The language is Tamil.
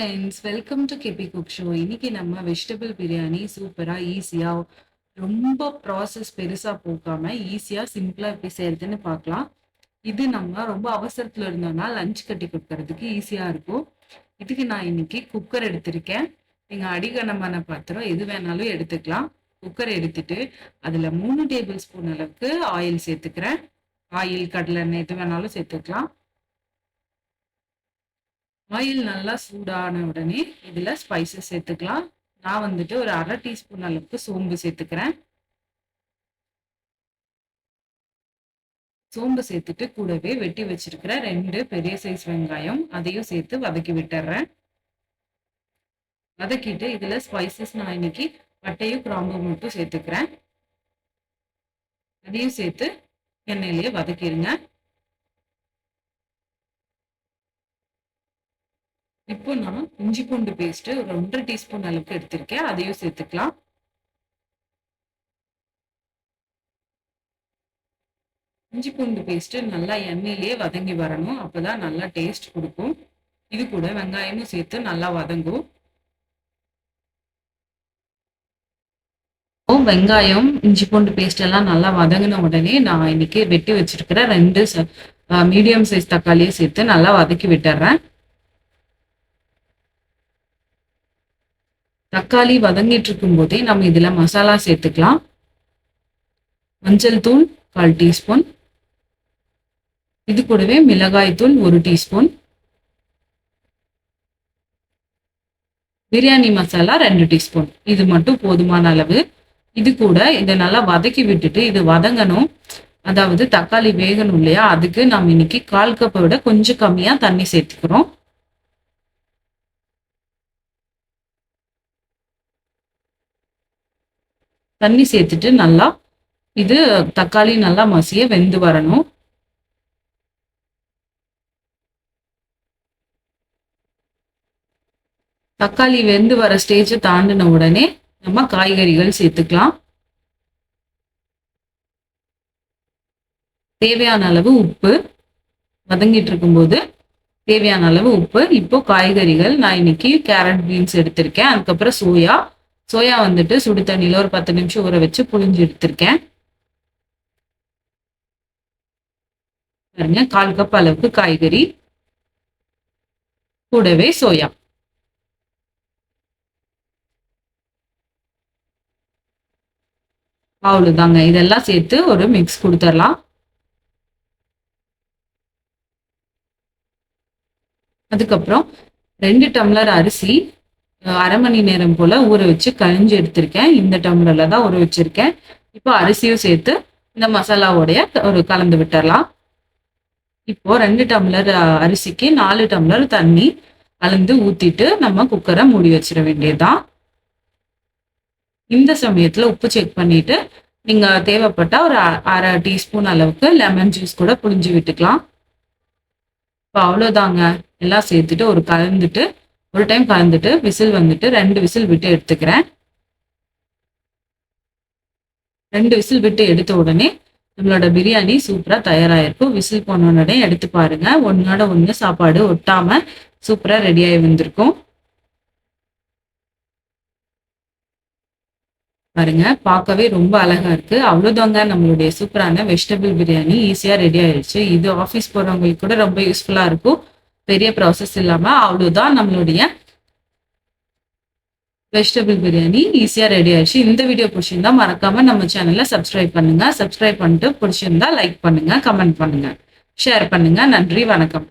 Friends welcome to KP cook show. இன்னைக்கு நம்ம வெஜிடபிள் பிரியாணி சூப்பராக ஈஸியாக ரொம்ப ப்ராசஸ் பெருசாக போகாம ஈஸியாக சிம்பிளாக எப்படி செய்யறதுன்னு பார்க்கலாம். இது நம்ம ரொம்ப அவசரத்தில் இருந்தோம்னா லஞ்ச் கட்டி கொடுக்கறதுக்கு ஈஸியாக இருக்கும். இதுக்கு நான் இன்னைக்கு குக்கர் எடுத்திருக்கேன். நீங்கள் அடிகனமான பாத்திரம் எது வேணாலும் எடுத்துக்கலாம். குக்கர் எடுத்துட்டு அதில் 3 டேபிள் ஸ்பூன் அளவுக்கு ஆயில் சேர்த்துக்கிறேன். ஆயில் கடலை எண்ணெய் எது வேணாலும் சேர்த்துக்கலாம். ஆயில் நல்லா சூடான உடனே இதுல ஸ்பைசஸ் சேர்த்துக்கலாம். நான் வந்துட்டு ஒரு 1/2 டீஸ்பூன் அளவுக்கு சோம்பு சேர்த்துக்கிறேன். சோம்பு சேர்த்துட்டு கூடவே வெட்டி வச்சிருக்கிற 2 பெரிய சைஸ் வெங்காயம் அதையும் சேர்த்து வதக்கி விட்டுறேன். வதக்கிட்டு இதுல ஸ்பைசஸ் நான் இன்னைக்கு பட்டையும் கிராம்பு மட்டும் சேர்த்துக்கிறேன். அதையும் சேர்த்து எண்ணெயிலேயே வதக்கிடுங்க. இப்போ நான் இஞ்சி பூண்டு பேஸ்ட் ஒரு 1/2 டீஸ்பூன் அளவுக்கு எடுத்திருக்கேன். அதையும் சேர்த்துக்கலாம். இஞ்சி பூண்டு பேஸ்ட் நல்லா எண்ணெயிலேயே வதங்கி வரணும். அப்பதான் நல்லா டேஸ்ட் கொடுக்கும். இது கூட வெங்காயமும் சேர்த்து நல்லா வதங்கும். வெங்காயம் இஞ்சி பூண்டு பேஸ்ட் எல்லாம் நல்லா வதங்கின உடனே நான் இன்னைக்கு வெட்டி வச்சிருக்கிற 2 மீடியம் சைஸ் தக்காளியை சேர்த்து நல்லா வதக்கி விட்டுறேன். தக்காளி வதங்கிட்டு இருக்கும் போதே நம்ம இதுல மசாலா சேர்த்துக்கலாம். மஞ்சள் தூள் 1/4 டீஸ்பூன், இது கூடவே மிளகாய் தூள் 1 டீஸ்பூன், பிரியாணி மசாலா 2 டீஸ்பூன். இது மட்டும் போதுமான அளவு. இது கூட இதை நல்லா வதக்கி விட்டுட்டு இது வதங்கணும், அதாவது தக்காளி வேகணும் இல்லையா, அதுக்கு நம்ம இன்னைக்கு 1/4 கப்பை விட கொஞ்சம் கம்மியா தண்ணி சேர்த்துக்கிறோம். தண்ணி சேர்த்துட்டு நல்லா இது தக்காளி நல்லா மசிய வெந்து வரணும். தக்காளி வெந்து வர ஸ்டேஜ் தாண்டின உடனே நம்ம காய்கறிகள் சேர்த்துக்கலாம். தேவையான அளவு உப்பு, வதங்கிட்டு இருக்கும்போது தேவையான அளவு உப்பு. இப்போ காய்கறிகள் நான் இன்னைக்கு கேரட் பீன்ஸ் எடுத்திருக்கேன். அதுக்கப்புறம் சோயா வந்துட்டு சுடு தண்ணியில ஒரு 10 நிமிஷம் ஊற வச்சு புழிஞ்சு எடுத்திருக்கேன். பாருங்க, 1/4 கப் அளவுக்கு காய்கறி கூடவே சோயா. அவ்வளவுதாங்க. இதெல்லாம் சேர்த்து ஒரு மிக்ஸ் கொடுத்துடலாம். அதுக்கப்புறம் 2 டம்ளர் அரிசி 1/2 மணி நேரம் போல ஊற வச்சு கழிஞ்சு எடுத்திருக்கேன். இந்த டம்ளர்ல தான் ஊற வச்சிருக்கேன். இப்போ அரிசியும் சேர்த்து இந்த மசாலாவோடைய ஒரு கலந்து விட்டுறலாம். இப்போ 2 டம்ளர் அரிசிக்கு 4 டம்ளர் தண்ணி கலந்து ஊத்திட்டு நம்ம குக்கரை மூடி வச்சிட வேண்டியதுதான். இந்த சமயத்துல உப்பு செக் பண்ணிட்டு நீங்க தேவைப்பட்டா ஒரு 1/2 டீஸ்பூன் அளவுக்கு லெமன் ஜூஸ் கூட புழிஞ்சு விட்டுக்கலாம். இப்போ அவ்வளோதாங்க. எல்லாம் சேர்த்துட்டு ஒரு டைம் கலந்துட்டு விசில் வந்துட்டு 2 விசில் விட்டு எடுத்துக்கிறேன். 2 விசில் விட்டு எடுத்த உடனே நம்மளோட பிரியாணி சூப்பரா தயாராயிருக்கும். விசில் போன உடனே எடுத்து பாருங்க, ஒன்னோட ஒண்ணு சாப்பாடு ஒட்டாம சூப்பரா ரெடியாகி வந்திருக்கும். பாருங்க, பார்க்கவே ரொம்ப அழகா இருக்கு. அவ்வளவுதாங்க, நம்மளுடைய சூப்பரான வெஜிடபிள் பிரியாணி ஈஸியா ரெடி ஆயிடுச்சு. இது ஆஃபீஸ் போறவங்களுக்கு கூட ரொம்ப யூஸ்ஃபுல்லா இருக்கும். பெரிய ப்ராசஸ் இல்லாம அவ்வளவுதான், நம்மளுடைய வெஜிடபிள் பிரியாணி ஈஸியா ரெடி ஆயிடுச்சு. இந்த வீடியோ பிடிச்சிருந்தா மறக்காம நம்ம சேனலை சப்ஸ்கிரைப் பண்ணுங்க. சப்ஸ்கிரைப் பண்ணிட்டு பிடிச்சிருந்தா லைக் பண்ணுங்க, கமெண்ட் பண்ணுங்க, ஷேர் பண்ணுங்க. நன்றி, வணக்கம்.